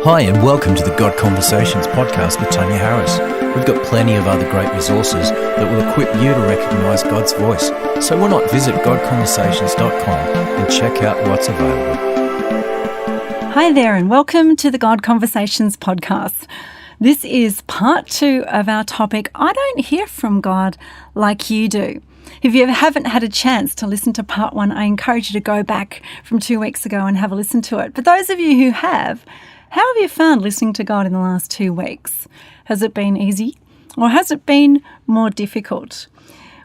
Hi and welcome to the God Conversations podcast with Tanya Harris. We've got plenty of other great resources that will equip you to recognise God's voice. So why not visit godconversations.com and check out what's available. Hi there and welcome to the God Conversations podcast. This is part 2 of our topic, I don't hear from God like you do. If you haven't had a chance to listen to part 1, I encourage you to go back from 2 weeks ago and have a listen to it. But those of you who have, how have you found listening to God in the last 2 weeks? Has it been easy or has it been more difficult?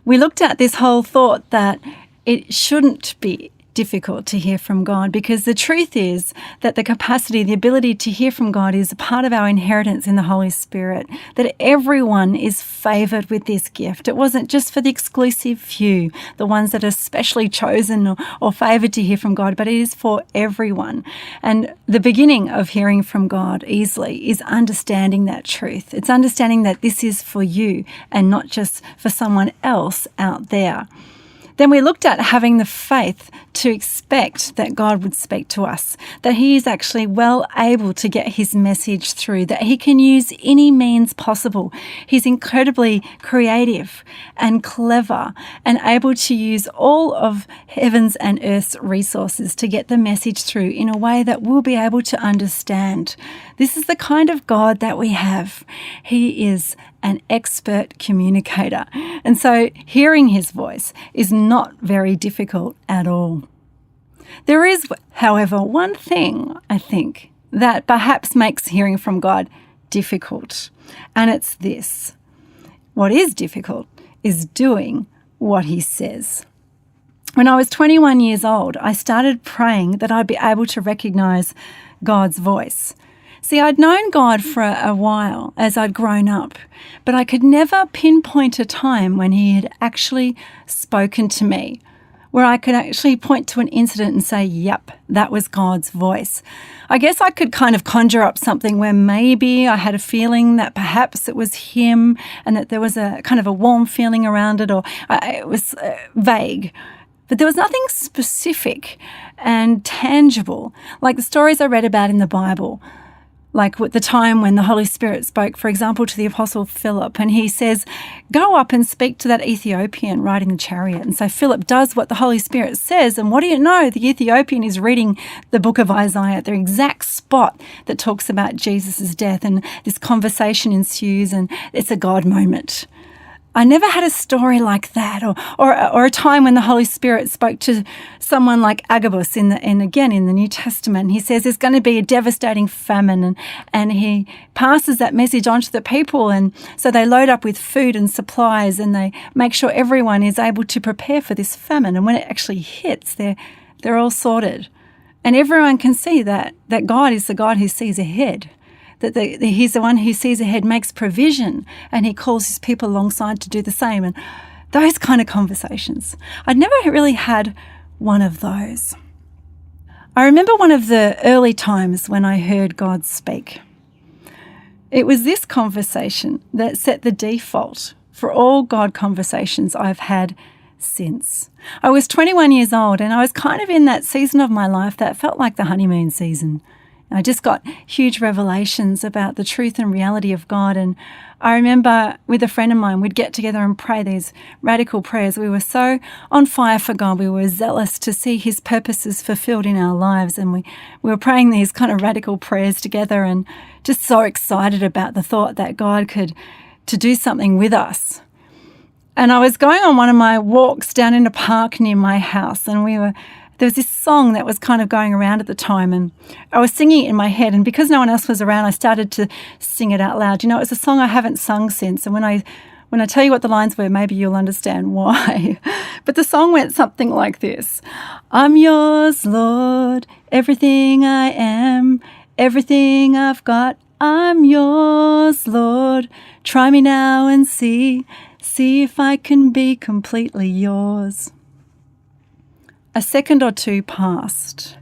We looked at this whole thought that it shouldn't be difficult to hear from God, because the truth is that the capacity, the ability to hear from God is a part of our inheritance in the Holy Spirit, that everyone is favoured with this gift. It wasn't just for the exclusive few, the ones that are specially chosen or favoured to hear from God, but it is for everyone. And the beginning of hearing from God easily is understanding that truth. It's understanding that this is for you and not just for someone else out there. Then we looked at having the faith to expect that God would speak to us, that He is actually well able to get His message through, that He can use any means possible. He's incredibly creative and clever and able to use all of heaven's and earth's resources to get the message through in a way that we'll be able to understand. This is the kind of God that we have. He is an expert communicator. And so hearing His voice is not very difficult at all. There is, however, one thing I think that perhaps makes hearing from God difficult, and it's this. What is difficult is doing what He says. When I was 21 years old, I started praying that I'd be able to recognize God's voice. See, I'd known God for a while as I'd grown up, but I could never pinpoint a time when He had actually spoken to me, where I could actually point to an incident and say, yep, that was God's voice. I guess I could kind of conjure up something where maybe I had a feeling that perhaps it was Him and that there was a kind of a warm feeling around it, or it was vague. But there was nothing specific and tangible, like the stories I read about in the Bible. Like at the time when the Holy Spirit spoke, for example, to the Apostle Philip, and he says, go up and speak to that Ethiopian riding the chariot. And so Philip does what the Holy Spirit says, and what do you know? The Ethiopian is reading the book of Isaiah, the exact spot that talks about Jesus' death, and this conversation ensues, and it's a God moment. I never had a story like that, or a time when the Holy Spirit spoke to someone like Agabus in the New Testament. He says there's going to be a devastating famine, and he passes that message on to the people, and so they load up with food and supplies, and they make sure everyone is able to prepare for this famine. And when it actually hits, they're all sorted, and everyone can see that God is the God who sees ahead. That He's the one who sees ahead, makes provision, and He calls His people alongside to do the same. And those kind of conversations. I'd never really had one of those. I remember one of the early times when I heard God speak. It was this conversation that set the default for all God conversations I've had since. I was 21 years old, and I was kind of in that season of my life that felt like the honeymoon season. I just got huge revelations about the truth and reality of God. And I remember with a friend of mine, we'd get together and pray these radical prayers. We were so on fire for God. We were zealous to see His purposes fulfilled in our lives. And we were praying these kind of radical prayers together, and just so excited about the thought that God could to do something with us. And I was going on one of my walks down in a park near my house, and there was this song that was kind of going around at the time, and I was singing it in my head, and because no one else was around, I started to sing it out loud. You know, it was a song I haven't sung since, and when I tell you what the lines were, maybe you'll understand why. But the song went something like this. I'm yours, Lord, everything I am, everything I've got, I'm yours, Lord. Try me now and see if I can be completely yours. A second or two passed,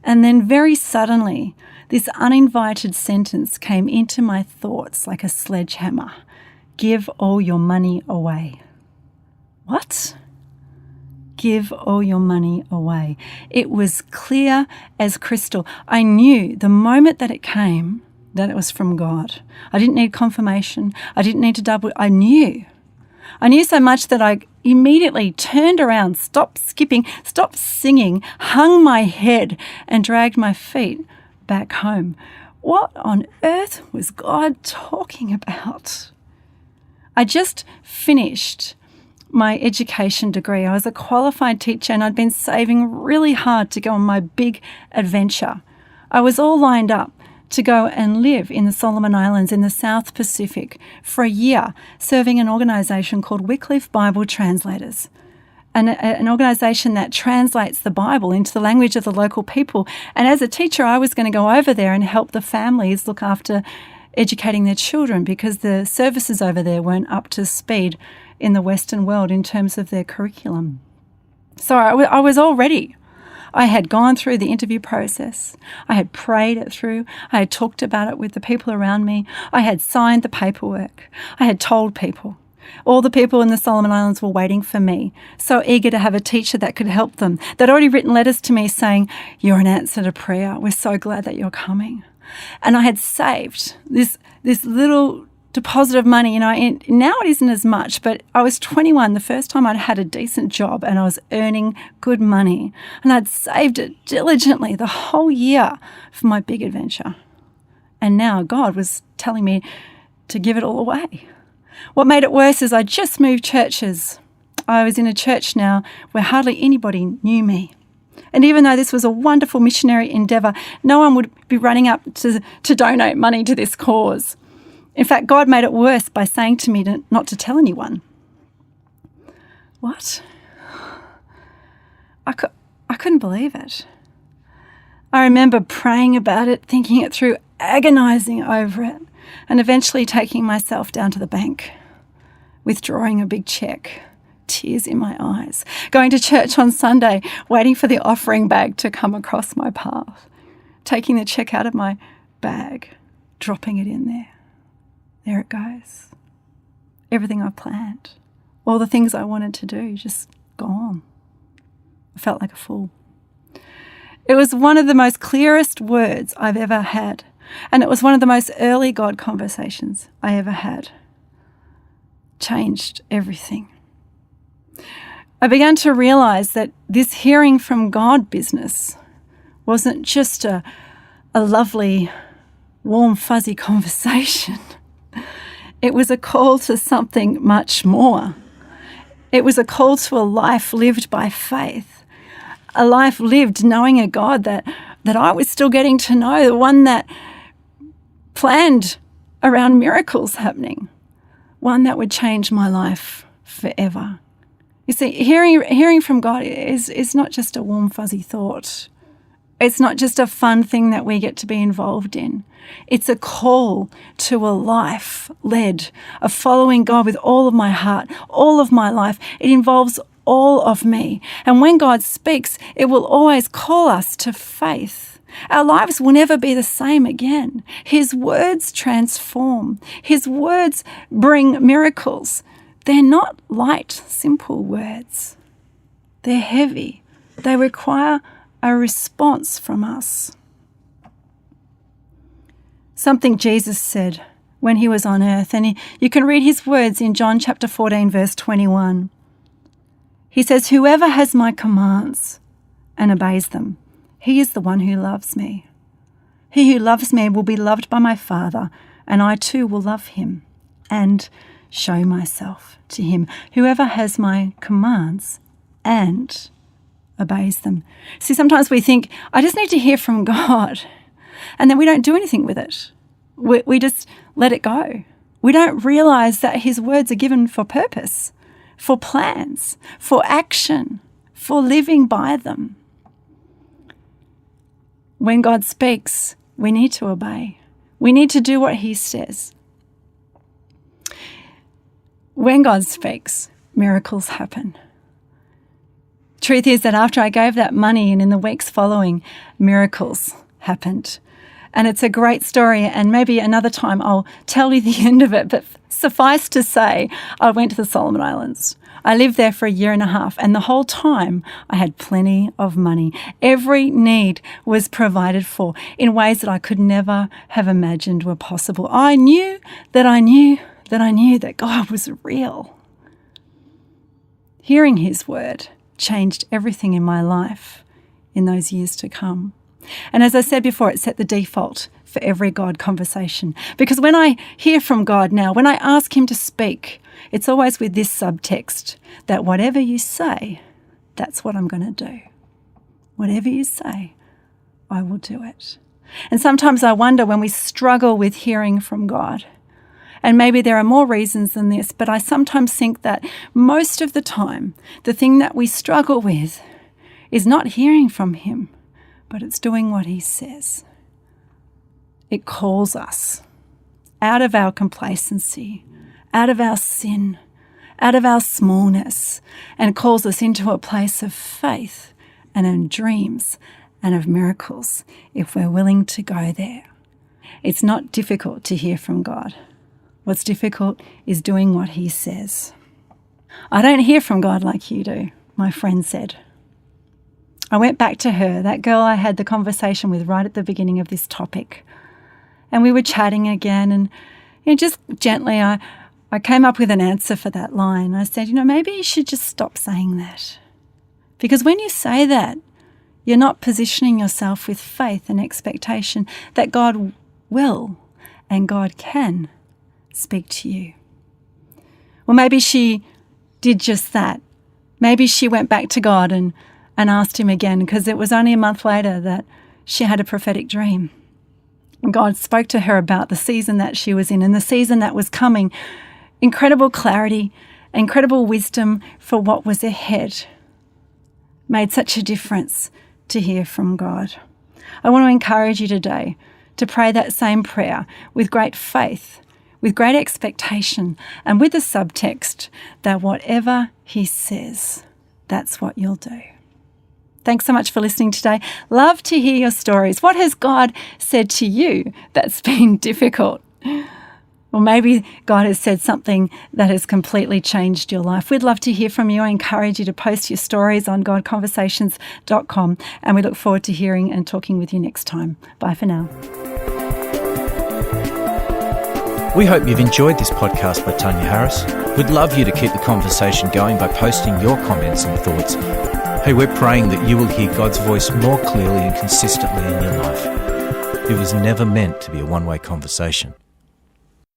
and then very suddenly, this uninvited sentence came into my thoughts like a sledgehammer. Give all your money away. What? give all your money away. It was clear as crystal. I knew the moment that it came that it was from God. I didn't need confirmation. I didn't need to double. I knew so much that I immediately turned around, stopped skipping, stopped singing, hung my head and dragged my feet back home. What on earth was God talking about? I just finished my education degree. I was a qualified teacher and I'd been saving really hard to go on my big adventure. I was all lined up to go and live in the Solomon Islands in the South Pacific for a year, serving an organisation called Wycliffe Bible Translators, an organisation that translates the Bible into the language of the local people. And as a teacher, I was going to go over there and help the families look after educating their children because the services over there weren't up to speed in the Western world in terms of their curriculum. So I was all ready. I had gone through the interview process. I had prayed it through. I had talked about it with the people around me. I had signed the paperwork. I had told people. All the people in the Solomon Islands were waiting for me, so eager to have a teacher that could help them. They'd already written letters to me saying, "You're an answer to prayer. We're so glad that you're coming." And I had saved this little deposit of money. You know, and now it isn't as much, but I was 21 the first time I'd had a decent job and I was earning good money. And I'd saved it diligently the whole year for my big adventure. And now God was telling me to give it all away. What made it worse is I just moved churches. I was in a church now where hardly anybody knew me. And even though this was a wonderful missionary endeavour, no one would be running up to donate money to this cause. In fact, God made it worse by saying to me not to tell anyone. What? I couldn't believe it. I remember praying about it, thinking it through, agonising over it, and eventually taking myself down to the bank, withdrawing a big cheque, tears in my eyes, going to church on Sunday, waiting for the offering bag to come across my path, taking the cheque out of my bag, dropping it in there. There it goes. Everything I planned, all the things I wanted to do, just gone. I felt like a fool. It was one of the most clearest words I've ever had, and it was one of the most early God conversations I ever had. Changed everything. I began to realise that this hearing from God business wasn't just a lovely, warm, fuzzy conversation. It was a call to something much more. It was a call to a life lived by faith, a life lived knowing a God that I was still getting to know, the one that planned around miracles happening, one that would change my life forever. You see, hearing from God is not just a warm, fuzzy thought. It's not just a fun thing that we get to be involved in. It's a call to a life led, of following God with all of my heart, all of my life. It involves all of me. And when God speaks, it will always call us to faith. Our lives will never be the same again. His words transform. His words bring miracles. They're not light, simple words. They're heavy. They require a response from us. Something Jesus said when he was on earth, and you can read his words in John chapter 14, verse 21. He says, "Whoever has my commands and obeys them, he is the one who loves me. He who loves me will be loved by my Father, and I too will love him and show myself to him. Whoever has my commands and obeys them." See, sometimes we think, I just need to hear from God, and then we don't do anything with it. We just let it go. We don't realise that his words are given for purpose, for plans, for action, for living by them. When God speaks, we need to obey. We need to do what he says. When God speaks, miracles happen. Truth is that after I gave that money and in the weeks following, miracles happened. And it's a great story, and maybe another time I'll tell you the end of it, but suffice to say, I went to the Solomon Islands. I lived there for a year and a half, and the whole time I had plenty of money. Every need was provided for in ways that I could never have imagined were possible. I knew that God was real. Hearing his word changed everything in my life in those years to come. And as I said before, it set the default for every God conversation. Because when I hear from God now, when I ask him to speak, it's always with this subtext that whatever you say, that's what I'm going to do. Whatever you say, I will do it. And sometimes I wonder when we struggle with hearing from God, and maybe there are more reasons than this, but I sometimes think that most of the time, the thing that we struggle with is not hearing from him, but it's doing what he says. It calls us out of our complacency, out of our sin, out of our smallness, and calls us into a place of faith and in dreams and of miracles if we're willing to go there. It's not difficult to hear from God. What's difficult is doing what he says. I don't hear from God like you do, my friend said. I went back to her, that girl I had the conversation with right at the beginning of this topic. And we were chatting again, and just gently I came up with an answer for that line. I said, maybe you should just stop saying that. Because when you say that, you're not positioning yourself with faith and expectation that God will and God can speak to you. Well, maybe she did just that. Maybe she went back to God and asked him again, because it was only a month later that she had a prophetic dream. And God spoke to her about the season that she was in and the season that was coming. Incredible clarity, incredible wisdom for what was ahead. Made such a difference to hear from God. I want to encourage you today to pray that same prayer with great faith, with great expectation, and with the subtext that whatever he says, that's what you'll do. Thanks so much for listening today. Love to hear your stories. What has God said to you that's been difficult? Or maybe God has said something that has completely changed your life. We'd love to hear from you. I encourage you to post your stories on godconversations.com, and we look forward to hearing and talking with you next time. Bye for now. We hope you've enjoyed this podcast by Tanya Harris. We'd love you to keep the conversation going by posting your comments and thoughts. Hey, we're praying that you will hear God's voice more clearly and consistently in your life. It was never meant to be a one-way conversation.